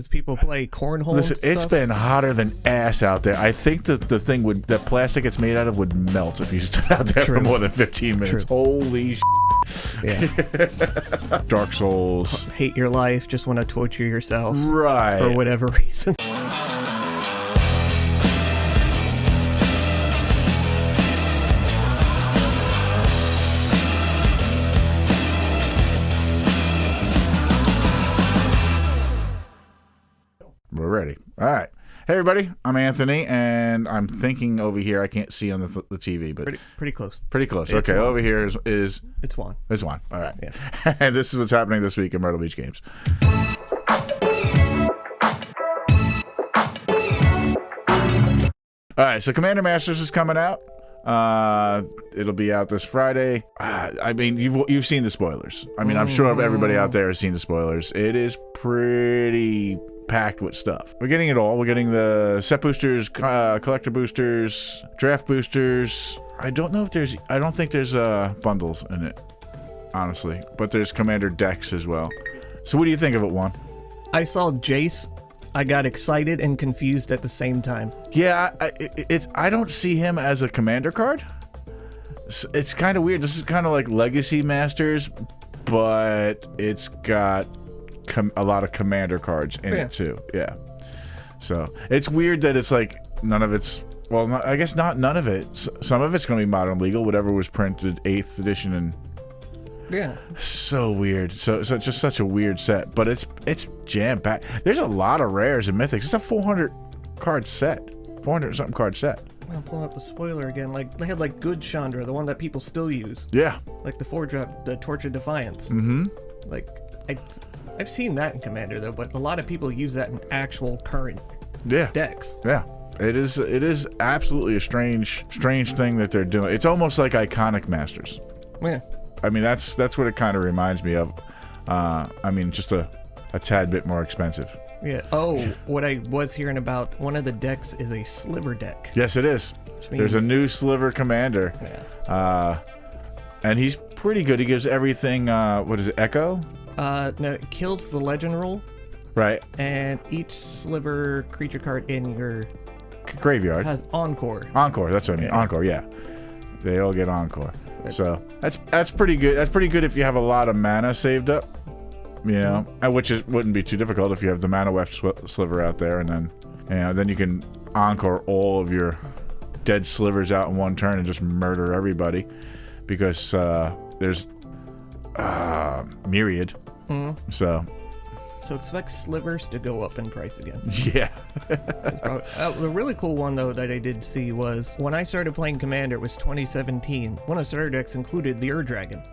As people play cornhole. Listen, and it's stuff. been hotter than ass out there. I think that the thing that plastic it's made out of would melt if you stood out there for more than 15 minutes. True. Holy Yeah. Dark Souls. Hate your life, just want to torture yourself. Right. For whatever reason. We're ready. All right. Hey, everybody. I'm Anthony, and I'm thinking over here. I can't see on the TV, but Pretty close. pretty close. It's Okay, Juan. over here is It's Juan. it's Juan. All right. Yeah. And this is what's happening this week in Myrtle Beach Games. All right, so Commander Masters is coming out. It'll be out this Friday. I mean, you've seen the spoilers. I mean, I'm sure everybody out there has seen the spoilers. It is pretty packed with stuff. We're getting it all. We're getting the set boosters, collector boosters, draft boosters. I don't think there's bundles in it, honestly. But there's Commander decks as well. So what do you think of it, Juan? I saw Jace. I got excited and confused at the same time. Yeah, I don't see him as a commander card. It's kind of weird. This is kind of like Legacy Masters, but it's got a lot of commander cards in it too. Yeah. So it's weird that it's like none of it's, well, I guess not none of it. Some of it's going to be modern legal, whatever was printed 8th edition and Yeah. so weird. So it's just such a weird set, but it's jam packed. There's a lot of rares and mythics. It's a 400 card set, 400 something card set. I'm pulling up the spoiler again. Like they had like Good Chandra, the one that people still use. Yeah. Like the 4-drop, the Torch of Defiance. Mm-hmm. Like I've seen that in Commander though, but a lot of people use that in actual current decks. Yeah. It is absolutely a strange thing that they're doing. It's almost like Iconic Masters. Yeah. I mean, that's what it kind of reminds me of. I mean, just a tad bit more expensive. Yeah. Oh, what I was hearing about, one of the decks is a sliver deck. Yes, it is. There's a new Sliver Commander. Yeah. And he's pretty good. He gives everything, what is it, Echo? No, it kills the legend rule, Right. and each sliver creature card in your Graveyard. has Encore. Encore, that's what I mean. Yeah. Encore, yeah. They all get Encore. So that's pretty good. That's pretty good if you have a lot of mana saved up, you know, which wouldn't be too difficult if you have the mana weft sliver out there, and then you can Encore all of your dead slivers out in one turn and just murder everybody, because there's myriad. So expect slivers to go up in price again. yeah. The really cool one though that I did see was when I started playing Commander, it was 2017. One of the starter decks included the Ur-Dragon.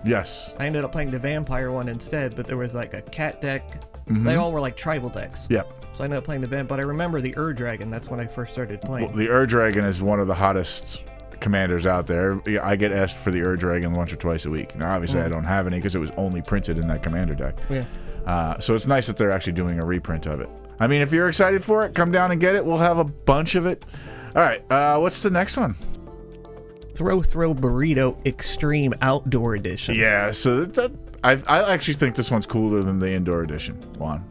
Yes. I ended up playing the Vampire one instead, but there was like a cat deck. They all were like tribal decks. Yep. So I ended up playing the Vamp, but I remember the Ur-Dragon. That's when I first started playing. Well, the Ur-Dragon is one of the hottest commanders out there. I get asked for the Ur-Dragon once or twice a week. Now, obviously, I don't have any because it was only printed in that commander deck. Yeah. So it's nice that they're actually doing a reprint of it. I mean, if you're excited for it, come down and get it. We'll have a bunch of it. All right. What's the next one? Throw Burrito Extreme Outdoor Edition. Yeah. So I actually think this one's cooler than the indoor edition one.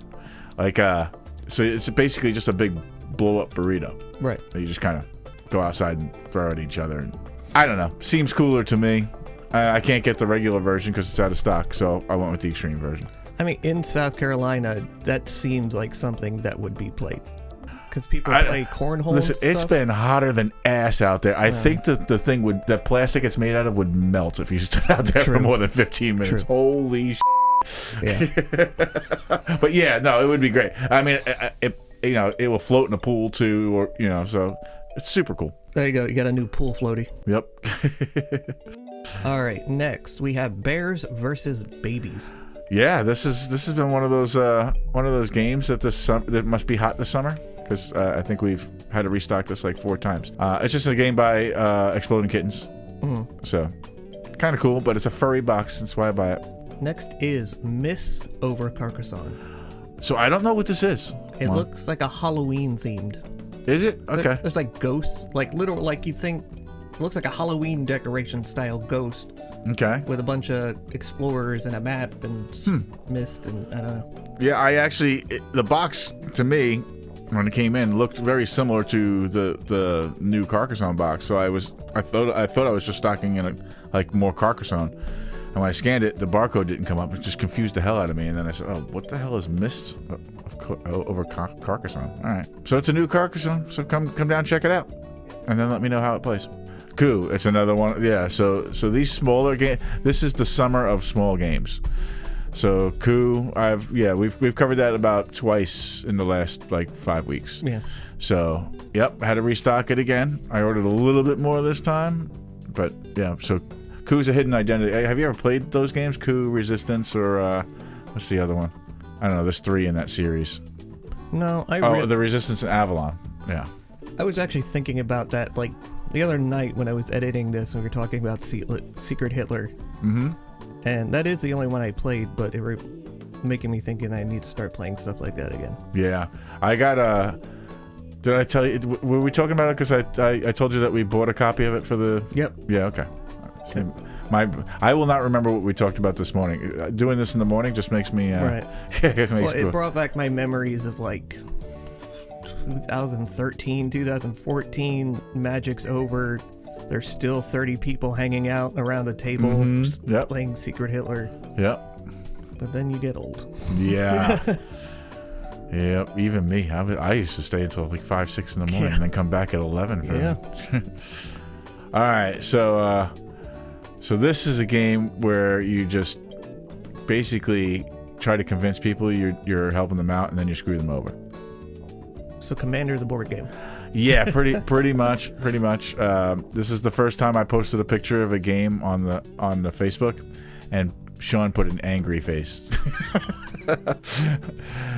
Like, so it's basically just a big blow up burrito. Right. You just kind of go outside and throw at each other. And I don't know. Seems cooler to me. I can't get the regular version because it's out of stock, so I went with the extreme version. I mean, in South Carolina, that seems like something that would be played. Because people play cornhole. Listen, and it's stuff. been hotter than ass out there. I think that the thing that plastic it's made out of would melt if you stood out there for more than 15 minutes. Holy Yeah. But yeah, no, it would be great. I mean, it will float in a pool too, or so it's super cool. There you go. You got a new pool floaty. Yep. All right. Next, we have Bears versus Babies. Yeah, this has been one of those games that must be hot this summer, because I think we've had to restock this like 4 times. It's just a game by Exploding Kittens, so kind of cool, but it's a furry box. That's why I buy it. Next is Mist over Carcassonne. So I don't know what this is. It looks like a Halloween themed. Is it? Okay. There's like ghosts, like literal, like you think. It looks like a Halloween decoration style ghost Okay. with a bunch of explorers and a map and mist and I don't know. Yeah, the box to me when it came in looked very similar to the new Carcassonne box. So I thought I was just stocking in more Carcassonne. And when I scanned it, the barcode didn't come up. It just confused the hell out of me. And then I said, "Oh, what the hell is mist over Carcassonne?" All right, so it's a new Carcassonne. So come down, check it out, and then let me know how it plays. Cool. It's another one. Yeah. So these smaller games. This is the summer of small games. So Coup, we've covered that about twice in the last 5 weeks. Yeah. So yep, had to restock it again. I ordered a little bit more this time, but yeah. So Coup's a hidden identity. Have you ever played those games? Coup, Resistance, or what's the other one? I don't know. There's 3 in that series. No, the Resistance and Avalon. Yeah. I was actually thinking about that the other night when I was editing this and we were talking about Secret Hitler. Mm-hmm. And that is the only one I played, but it were making me thinking I need to start playing stuff like that again. Yeah. I got did I tell you, were we talking about it? Because I told you that we bought a copy of it for the... Yep. Yeah, okay. I will not remember what we talked about this morning. Doing this in the morning just makes me... right. It brought back my memories of 2013, 2014, Magic's over. There's still 30 people hanging out around a table just playing Secret Hitler. Yep. But then you get old. Yeah. Yeah, even me. I used to stay until 5, 6 in the morning and then come back at 11 for All right, so this is a game where you just basically try to convince people you're helping them out, and then you screw them over. So Commander the board game. Yeah, pretty much. This is the first time I posted a picture of a game on the Facebook, and Sean put an angry face.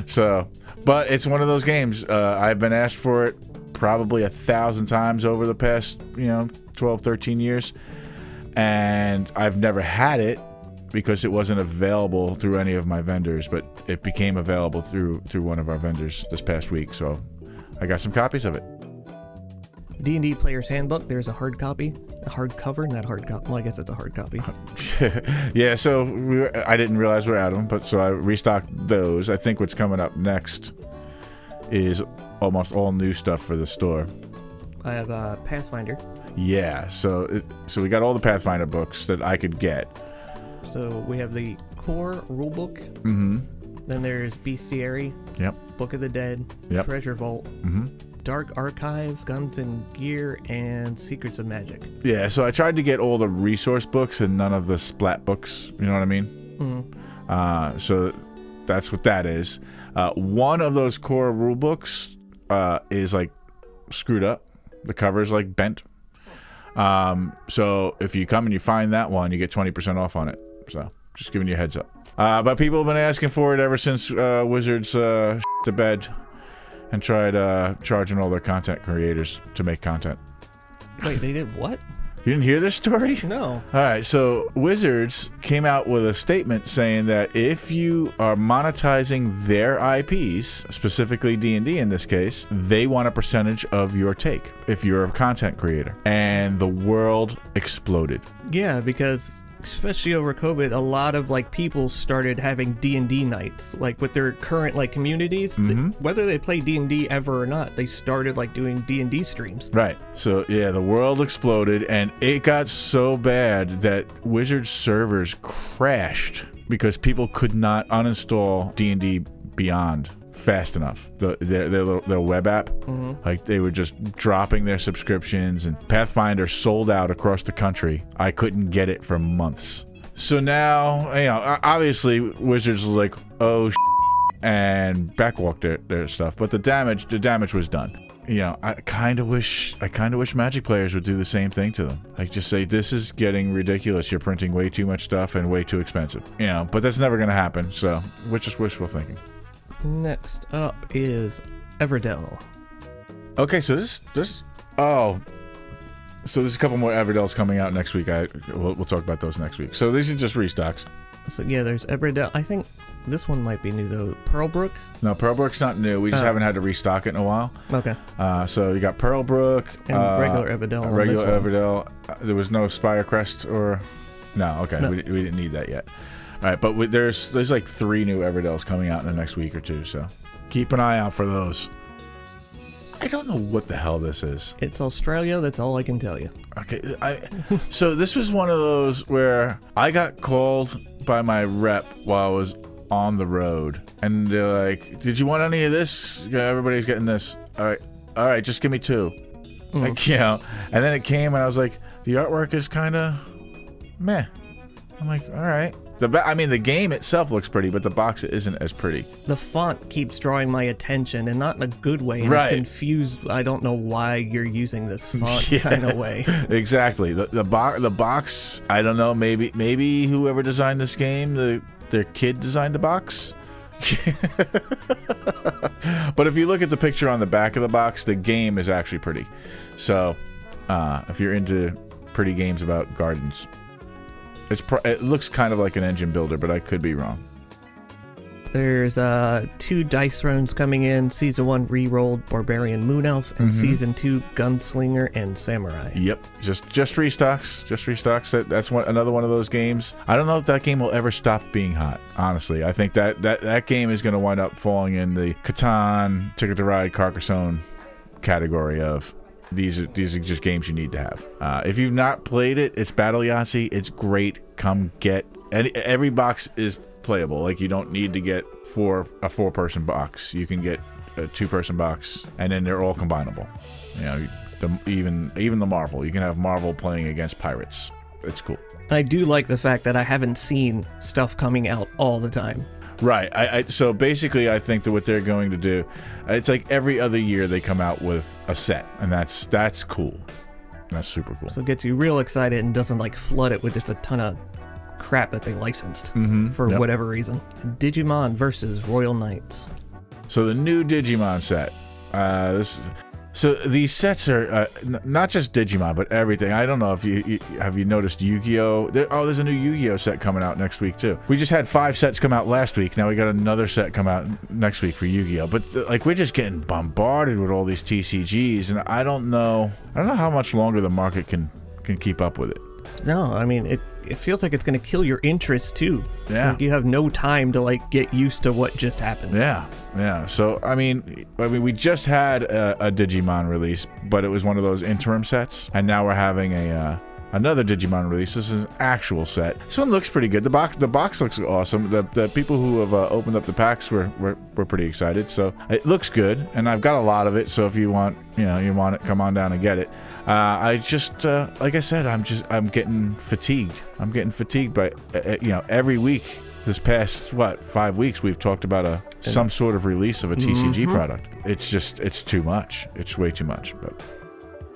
So, but it's one of those games. I've been asked for it probably 1,000 times over the past 12, 13 years, and I've never had it because it wasn't available through any of my vendors, but it became available through one of our vendors this past week. So I got some copies of it. D&D Player's Handbook, there's a hard copy. A hardcover, not hard copy. Well, I guess it's a hard copy. Yeah, so I didn't realize we're at them, but so I restocked those. I think what's coming up next is almost all new stuff for the store. I have Pathfinder. Yeah, so we got all the Pathfinder books that I could get. So we have the core rulebook. Mm-hmm. Then there's Bestiary. Yep. Book of the Dead. Yep. Treasure Vault. Mm-hmm. Dark Archive, Guns and Gear, and Secrets of Magic. Yeah, so I tried to get all the resource books and none of the splat books. You know what I mean? Mm-hmm. So that's what that is. One of those core rule books is screwed up. The cover's bent. So if you come and you find that one, you get 20% off on it. So just giving you a heads up. But people have been asking for it ever since Wizards to bed and tried charging all their content creators to make content. Wait, they did what? You didn't hear this story? No. All right, so Wizards came out with a statement saying that if you are monetizing their IPs, specifically D&D in this case, they want a percentage of your take if you're a content creator. And the world exploded. Yeah, because especially over COVID, a lot of people started having D&D nights, with their current communities. Mm-hmm. Whether they play D&D ever or not, they started doing D&D streams. Right. So yeah, the world exploded, and it got so bad that Wizards servers crashed because people could not uninstall D&D Beyond fast enough. Their web app, mm-hmm. They were just dropping their subscriptions, and Pathfinder sold out across the country. I couldn't get it for months. So now, obviously Wizards was like, oh, and backwalked their stuff, but the damage was done. I kind of wish Magic players would do the same thing to them. Just say, this is getting ridiculous. You're printing way too much stuff and way too expensive. But that's never going to happen. So we're just wishful thinking. Next up is Everdell. Okay, so there's a couple more Everdell's coming out next week. We'll talk about those next week. So these are just restocks. So yeah, there's Everdell. I think this one might be new though. Pearlbrook? No, Pearlbrook's not new. We just haven't had to restock it in a while. Okay. So you got Pearlbrook and regular Everdell. Regular Everdell. There was no Spirecrest or No, okay. No. We didn't need that yet. All right, but there's like 3 new Everdell's coming out in the next week or 2, so keep an eye out for those. I don't know what the hell this is. It's Australia, that's all I can tell you. Okay, so this was one of those where I got called by my rep while I was on the road, and they're like, "Did you want any of this? Yeah, everybody's getting this. All right, just give me 2." Like, you know, and then it came, and I was like, the artwork is kind of meh. I'm like, all right. The game itself looks pretty, but the box isn't as pretty. The font keeps drawing my attention, and not in a good way. And Right. I'm confused. I don't know why you're using this font kind of way. Exactly. The box. I don't know. Maybe whoever designed this game, their kid designed the box. But if you look at the picture on the back of the box, the game is actually pretty. So, if you're into pretty games about gardens. It looks kind of like an engine builder, but I could be wrong. There's 2 dice thrones coming in. Season 1 re-rolled Barbarian Moon Elf, and Season 2 Gunslinger and Samurai. Yep, just restocks. That's another one of those games. I don't know if that game will ever stop being hot. Honestly, I think that game is going to wind up falling in the Catan, Ticket to Ride, Carcassonne category of. These are just games you need to have. If you've not played it, it's Battle Yahtzee. It's great. Come get every box is playable. Like, you don't need to get a 4-person box. You can get a 2-person box, and then they're all combinable. You know, even the Marvel. You can have Marvel playing against pirates. It's cool. And I do like the fact that I haven't seen stuff coming out all the time. Right. So basically, I think that what they're going to do, it's like every other year they come out with a set, and that's cool. That's super cool. So it gets you real excited and doesn't like flood it with just a ton of crap that they licensed for whatever reason. Digimon versus Royal Knights. So the new Digimon set. So these sets are not just Digimon, but everything. I don't know if you have noticed Yu-Gi-Oh. There's a new Yu-Gi-Oh set coming out next week too. We just had 5 sets come out last week. Now we got another set come out next week for Yu-Gi-Oh. But like, we're just getting bombarded with all these TCGs, and I don't know how much longer the market can keep up with it. No, I mean, it feels like it's going to kill your interest too. Yeah. Like, you have no time to like get used to what just happened. Yeah. So I mean, we just had a Digimon release, but it was one of those interim sets, and now we're having another Digimon release. This is an actual set. This one looks pretty good. The box looks awesome. The people who have opened up the packs were pretty excited. So it looks good, and I've got a lot of it. So if you want it, come on down and get it. I just, like I said, I'm getting fatigued. I'm getting fatigued by, every week this past, 5 weeks, we've talked about some sort of release of a TCG product. It's too much. It's way too much. But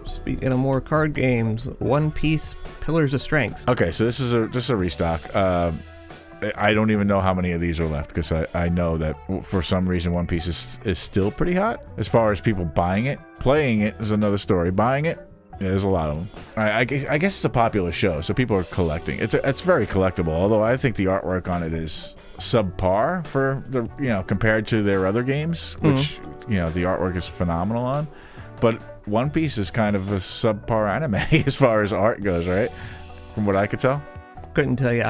speaking of more card games, One Piece Pillars of Strength. Okay, so this is a restock. I don't even know how many of these are left, because I know that for some reason One Piece is still pretty hot as far as people buying it. Playing it is another story. Buying it, yeah, there's a lot of them. I guess it's a popular show, so people are collecting. It's very collectible, although I think the artwork on it is subpar for compared to their other games, which the artwork is phenomenal on. But One Piece is kind of a subpar anime as far as art goes, right? From what I could tell. Couldn't tell you.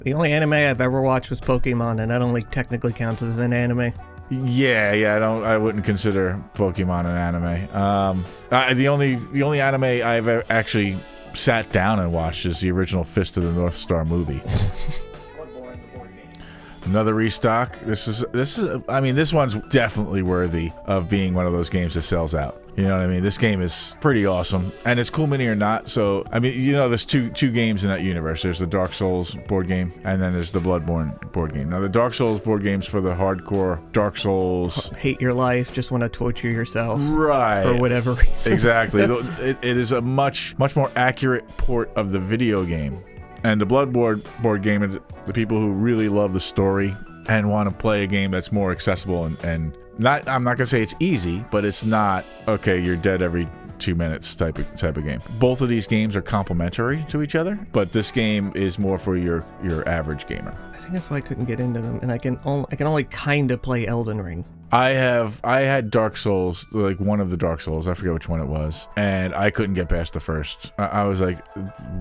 The only anime I've ever watched was Pokemon, and that only technically counts as an anime. Yeah, I wouldn't consider Pokemon an anime. The only anime I've actually sat down and watched is the original Fist of the North Star movie. Bloodborne, the board game. Another restock. This one's definitely worthy of being one of those games that sells out. You know what I mean? This game is pretty awesome, and it's Cool Mini or Not. So I mean, there's two games in that universe. There's the Dark Souls board game, and then there's the Bloodborne board game. Now the Dark Souls board game's for the hardcore Dark Souls. Hate your life, just want to torture yourself. Right. For whatever reason. Exactly. It is a much more accurate port of the video game. And the Bloodborne board game is the people who really love the story and want to play a game that's more accessible and I'm not gonna say it's easy, but it's not okay, you're dead every 2 minutes type of game. Both of these games are complementary to each other, but this game is more for your average gamer. I think that's why I couldn't get into them, and I can only kind of play Elden Ring. I had Dark Souls, like one of the Dark Souls. I forget which one it was, and I couldn't get past the first. I was like,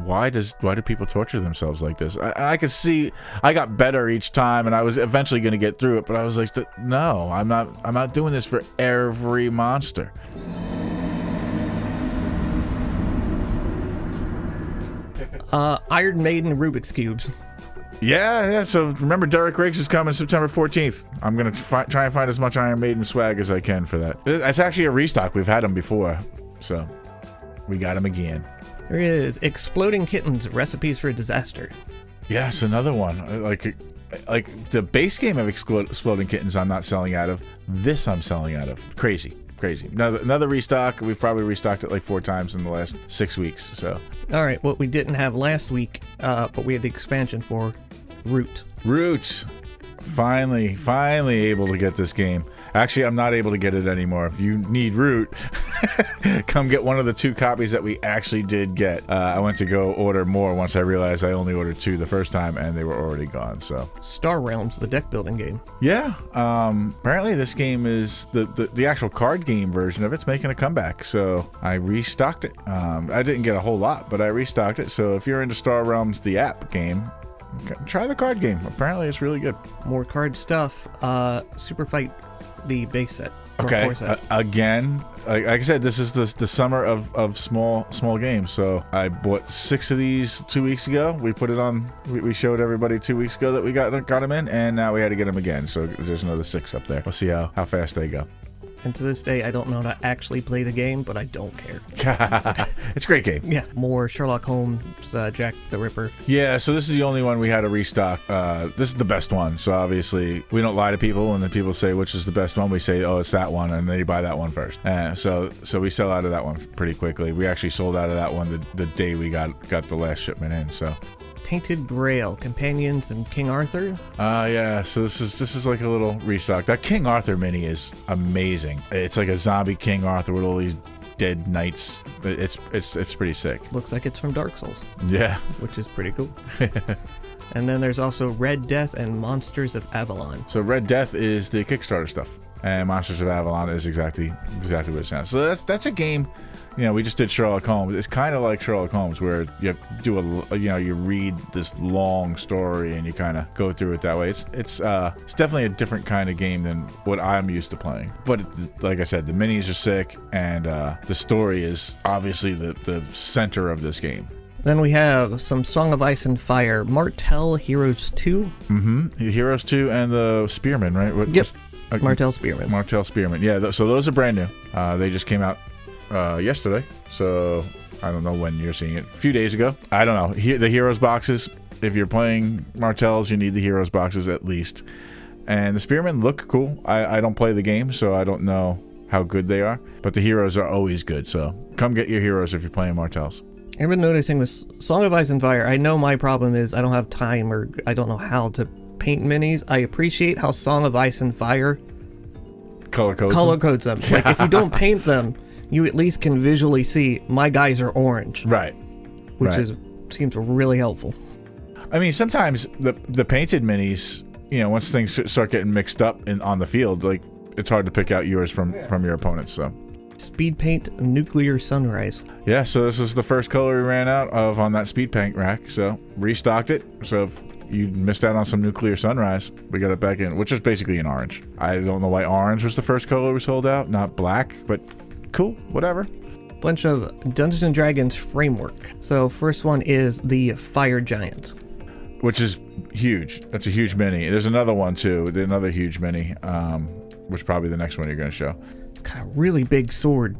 why do people torture themselves like this? I could see I got better each time, and I was eventually going to get through it. But I was like, no, I'm not doing this for every monster. Iron Maiden Rubik's Cubes. Yeah. So remember, Derek Riggs is coming September 14th. I'm gonna try and find as much Iron Maiden swag as I can for that. It's actually a restock. We've had them before, so we got them again. There is Exploding Kittens: Recipes for Disaster. Yes, another one. Like the base game of Exploding Kittens, I'm not selling out of. This I'm selling out of. Crazy. Another restock. We've probably restocked it like 4 times in the last 6 weeks. So. All right, what we didn't have last week, but we had the expansion for Root. Finally able to get this game. Actually, I'm not able to get it anymore. If you need Root, come get one of the 2 copies that we actually did get. I went to go order more once I realized I only ordered 2 the first time, and they were already gone. So Star Realms, the deck building game. Yeah. Apparently, this game is the actual card game version of it's making a comeback. So I restocked it. I didn't get a whole lot, but I restocked it. So if you're into Star Realms, the app game, try the card game. Apparently, it's really good. More card stuff. Super Fight, the base set. Okay. Again, like I said, this is the summer of small games. So I bought 6 of these 2 weeks ago. We put it on. We showed everybody 2 weeks ago that we got them in, and now we had to get them again. So there's another 6 up there. We'll see how fast they go. And to this day, I don't know how to actually play the game, but I don't care. It's a great game. Yeah, more Sherlock Holmes, Jack the Ripper. Yeah, so this is the only one we had to restock. This is the best one. So obviously, we don't lie to people. When the people say which is the best one, we say, oh, it's that one, and they buy that one first. So we sell out of that one pretty quickly. We actually sold out of that one the day we got the last shipment in. So. Tainted Grail, Companions, and King Arthur. Yeah. So this is like a little restock. That King Arthur mini is amazing. It's like a zombie King Arthur with all these dead knights. It's pretty sick. Looks like it's from Dark Souls. Yeah. Which is pretty cool. And then there's also Red Death and Monsters of Avalon. So Red Death is the Kickstarter stuff, and Monsters of Avalon is exactly what it sounds. So that's a game. You know, we just did Sherlock Holmes. It's kind of like Sherlock Holmes, where you do you read this long story and you kind of go through it that way. It's definitely a different kind of game than what I'm used to playing. But like I said, the minis are sick, and the story is obviously the center of this game. Then we have some Song of Ice and Fire, Martell Heroes 2. Mm-hmm. Heroes 2 and the Spearman, right? Yep. Martell Spearman. Martell Spearman. Yeah. So those are brand new. They just came out yesterday, so I don't know when you're seeing it. A few days ago. I don't know. The Heroes boxes, if you're playing Martells, you need the Heroes boxes at least. And the Spearmen look cool. I don't play the game, so I don't know how good they are, but the Heroes are always good, so come get your Heroes if you're playing Martells. I've been noticing with Song of Ice and Fire, I know my problem is I don't have time, or I don't know how to paint minis. I appreciate how Song of Ice and Fire color codes them. Like, if you don't paint them, you at least can visually see my guys are orange. Right. Which seems really helpful. I mean, sometimes the painted minis, once things start getting mixed up on the field, like, it's hard to pick out yours from your opponents, so. Speed Paint Nuclear Sunrise. Yeah, so this is the first color we ran out of on that Speed Paint rack, so restocked it. So if you missed out on some Nuclear Sunrise, we got it back in, which is basically an orange. I don't know why orange was the first color we sold out, not black, but cool, whatever. Bunch of Dungeons and Dragons framework. So first one is the Fire Giants, which is huge. That's a huge mini. There's another one too, another huge mini, which is probably the next one you're going to show. It's got a really big sword,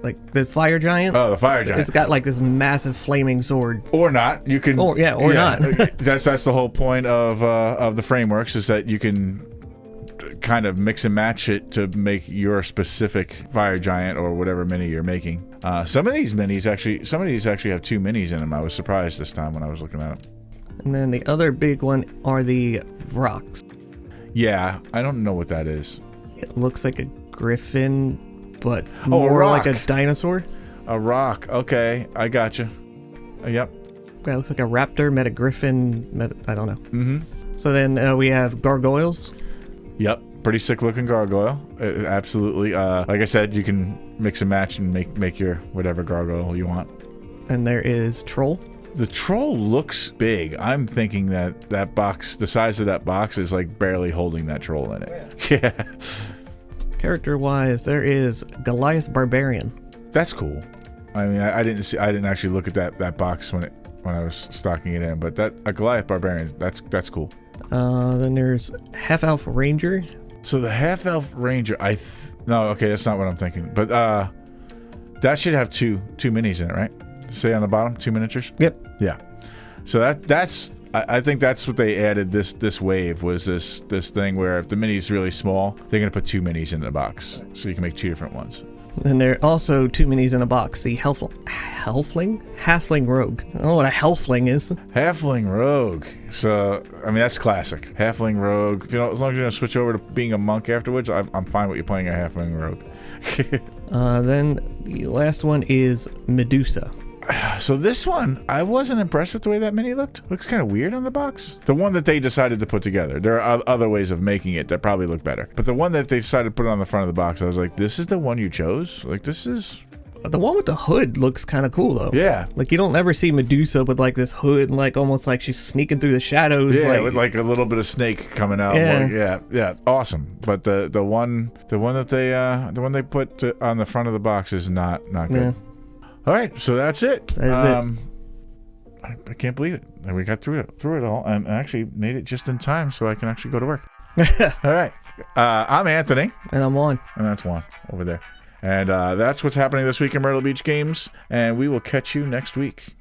like the Fire Giant. Oh, the Fire Giant. It's got like this massive flaming sword. Or not. You can. Or not. that's the whole point of the frameworks, is that you can kind of mix and match it to make your specific Fire Giant or whatever mini you're making. Some of these actually have 2 minis in them. I was surprised this time when I was looking at them. And then the other big one are the Vrox. Yeah, I don't know what that is. It looks like a griffin, but more like a dinosaur. A rock. Okay, I gotcha. Yep. Yeah, it looks like a raptor, met a griffin, I don't know. Mm-hmm. So then we have gargoyles. Yep. pretty sick looking gargoyle. Absolutely. Like I said, you can mix and match and make your whatever gargoyle you want. And there is Troll. The troll looks big. I'm thinking that box, the size of that box, is like barely holding that troll in it. Yeah. Character-wise, there is Goliath Barbarian. That's cool. I mean, I didn't actually look at that box when I was stocking it in, but a Goliath Barbarian, that's cool. Then there's Half Elf Ranger. So the Half Elf Ranger, no, okay, that's not what I'm thinking. But that should have two minis in it, right? Say on the bottom, 2 miniatures. Yep. Yeah. So that's I think that's what they added this wave was this thing where if the mini's really small, they're gonna put 2 minis in the box, so you can make 2 different ones. And there are also 2 minis in a box. The Halfling Rogue. I don't know what a Halfling is. Halfling Rogue. So, I mean, that's classic. Halfling Rogue. As long as you're going to switch over to being a monk afterwards, I'm fine with you playing a Halfling Rogue. Then the last one is Medusa. So this one, I wasn't impressed with the way that mini looked. Looks kind of weird on the box. The one that they decided to put together. There are other ways of making it that probably look better. But the one that they decided to put on the front of the box, I was like, this is the one you chose? Like, this is... The one with the hood looks kind of cool, though. Yeah. Like, you don't ever see Medusa with, like, this hood and, like, almost like she's sneaking through the shadows. Yeah, like, with, like, a little bit of snake coming out. Yeah. Yeah. Awesome. But the one they put on the front of the box is not good. Yeah. All right, so that's it. That is it. I can't believe it. We got through it all, and actually made it just in time so I can actually go to work. All right. I'm Anthony. And I'm Juan. And that's Juan over there. And that's what's happening this week in Myrtle Beach Games, and we will catch you next week.